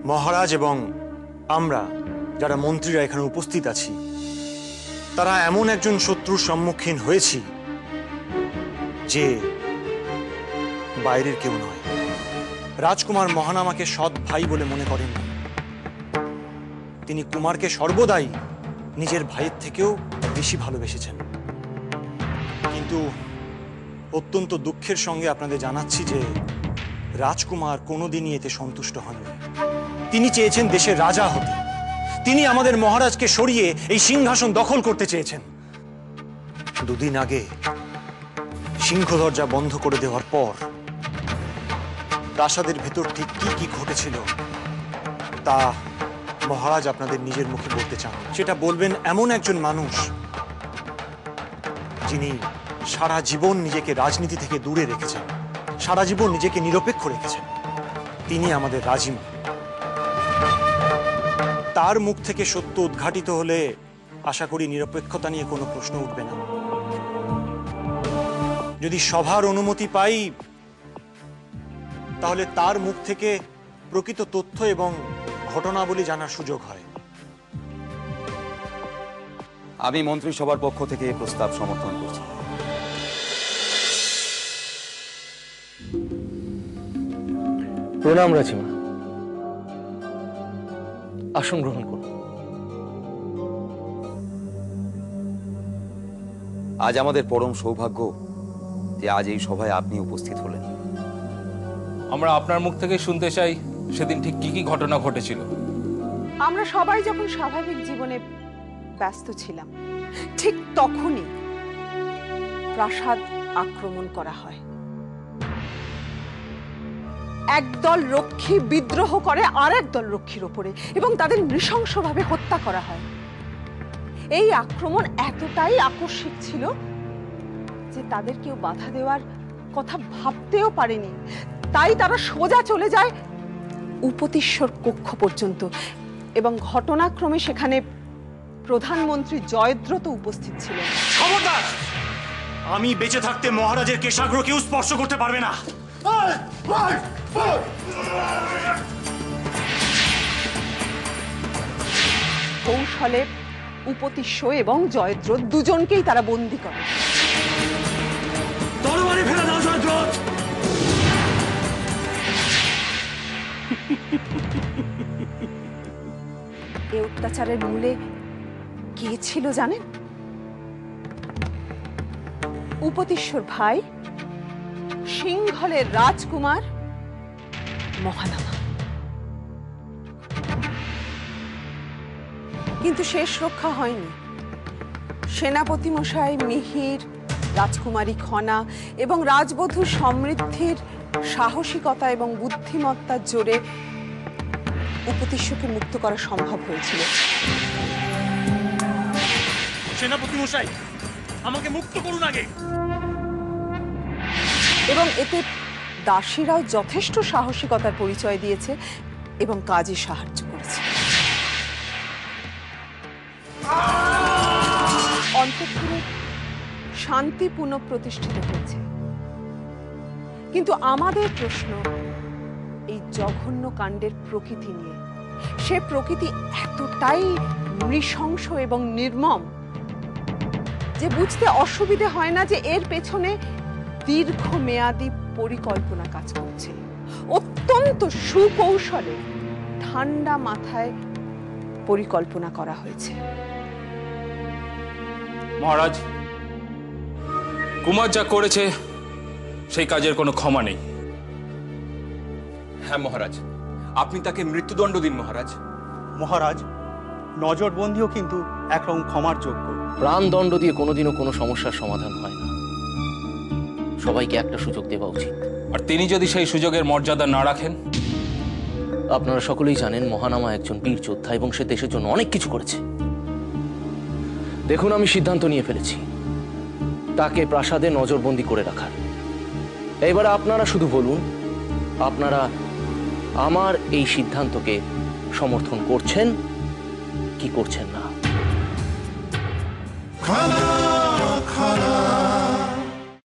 মহারাজ এবং আমরা যারা মন্ত্রীরা এখানে উপস্থিত আছি তারা এমন একজন শত্রুর সম্মুখীন হয়েছি যে বাইরের কেউ নয়। রাজকুমার মহানামাকে সৎ ভাই বলে মনে করেন। তিনি কুমারকে সর্বদাই নিজের ভাইয়ের থেকেও বেশি ভালোবেসেছেন। কিন্তু অত্যন্ত দুঃখের সঙ্গে আপনাদের জানাচ্ছি যে রাজকুমার কোনোদিনই এতে সন্তুষ্ট হননি। তিনি চেয়েছেন দেশের রাজা হতে। তিনি আমাদের মহারাজকে সরিয়ে এই সিংহাসন দখল করতে চেয়েছেন। দুদিন আগে সিংহ দরজা বন্ধ করে দেওয়ার পর প্রাসাদের ভেতর ঠিক কি কি ঘটেছিল তা মহারাজ আপনাদের নিজের মুখে বলতে চান। সেটা বলবেন এমন একজন মানুষ যিনি সারা জীবন নিজেকে রাজনীতি থেকে দূরে রেখেছেন, সারা জীবন নিজেকে নিরপেক্ষ রেখেছেন। তিনি আমাদের রাজিমা। তার মুখ থেকে সত্য উদ্ঘাটিত হলে আশা করি নিরপেক্ষতা নিয়ে কোনো প্রশ্ন উঠবে না। যদি সভার অনুমতি পাই তাহলে তার মুখ থেকে প্রকৃত তথ্য এবং ঘটনাবলী জানার সুযোগ হয়। আমি মন্ত্রিসভার পক্ষ থেকে এই প্রস্তাব সমর্থন করছি। প্রণাম রাজিমা, আসন গ্রহণ করুন। আজ আমাদের পরম সৌভাগ্য যে আজ এই সভায় আপনি উপস্থিত হলেন। আমরা আপনার মুখ থেকে শুনতে চাই সেদিন ঠিক কি কি ঘটনা ঘটেছিল। আমরা সবাই যখন স্বাভাবিক জীবনে ব্যস্ত ছিলাম ঠিক তখনই প্রাসাদ আক্রমণ করা হয়। একদল রক্ষী বিদ্রোহ করে আর একদল রক্ষীর উপরে এবং তাদের নৃশংসভাবে হত্যা করা হয়। এই আক্রমণ এতটাই আকস্মিক ছিল যে তাদের কেউ বাধা দেওয়ার কথা ভাবতেও পারেনি। তাই তারা সোজা চলে যায় উপতিশ্বর কক্ষ পর্যন্ত এবং ঘটনাক্রমে সেখানে প্রধানমন্ত্রী জয়দ্রথ উপস্থিত ছিলেন। খবরদার! আমি বেঁচে থাকতে মহারাজের কেশাগ্র কেউ স্পর্শ করতে পারবে না। কৌশলে উপতিষ্য এবং জয়দ্রথ দুজনকেই তারা বন্দী করে। তরবারি ফেলে দাও জয়দ্রথ! এই অত্যাচারের মূলে কে ছিল জানেন? উপতিশ্বর ভাই সিংহলের রাজকুমার মহানামা। কিন্তু শেষ রক্ষা হয়নি। সেনাপতি মশাই মিহির, রাজকুমারী খনা এবং রাজবধূ সমৃদ্ধির সাহসিকতা এবং বুদ্ধিমত্তার জোরে উপতিষ্যকে মুক্ত করা সম্ভব হয়েছিল। সেনাপতি মশাই, আমাকে মুক্ত করুন আগে। এবং এতে দাসীরাও যথেষ্ট সাহসিকতার পরিচয় দিয়েছে এবং কাজে সাহায্য করেছে। অন্তঃপুরে শান্তি পুনঃপ্রতিষ্ঠিত হয়েছে। কিন্তু আমাদের প্রশ্ন এই জঘন্য কাণ্ডের প্রকৃতি নিয়ে। সে প্রকৃতি এতটাই নৃশংস এবং নির্মম যে বুঝতে অসুবিধে হয় না যে এর পেছনে দীর্ঘমেয়াদী পরিকল্পনা কাজ করছে। অত্যন্ত সুকৌশলে ঠান্ডা মাথায় পরিকল্পনা করা হয়েছে। মহারাজ, কুমার যা করেছে সেই কাজের কোনো ক্ষমা নেই। হ্যাঁ মহারাজ, আপনি তাকে মৃত্যুদণ্ড দিন মহারাজ। মহারাজ, নজরবন্দিও কিন্তু একরকম ক্ষমার যোগ্য। প্রাণদণ্ড দিয়ে কোনোদিনও কোনো সমস্যার সমাধান হয় না। সবাইকে একটা সুযোগ দেওয়া উচিত। আর তিনি যদি সেই সুযোগের মর্যাদা না রাখেন? আপনারা সকলেই জানেন মহানামা একজন বীর যোদ্ধা এবং সে দেশের জন্য অনেক কিছু করেছে। দেখুন, আমি সিদ্ধান্ত নিয়ে ফেলেছি তাকে প্রাসাদে নজরবন্দি করে রাখার। এবারে আপনারা শুধু বলুন, আপনারা আমার এই সিদ্ধান্তকে সমর্থন করছেন কি করছেন না।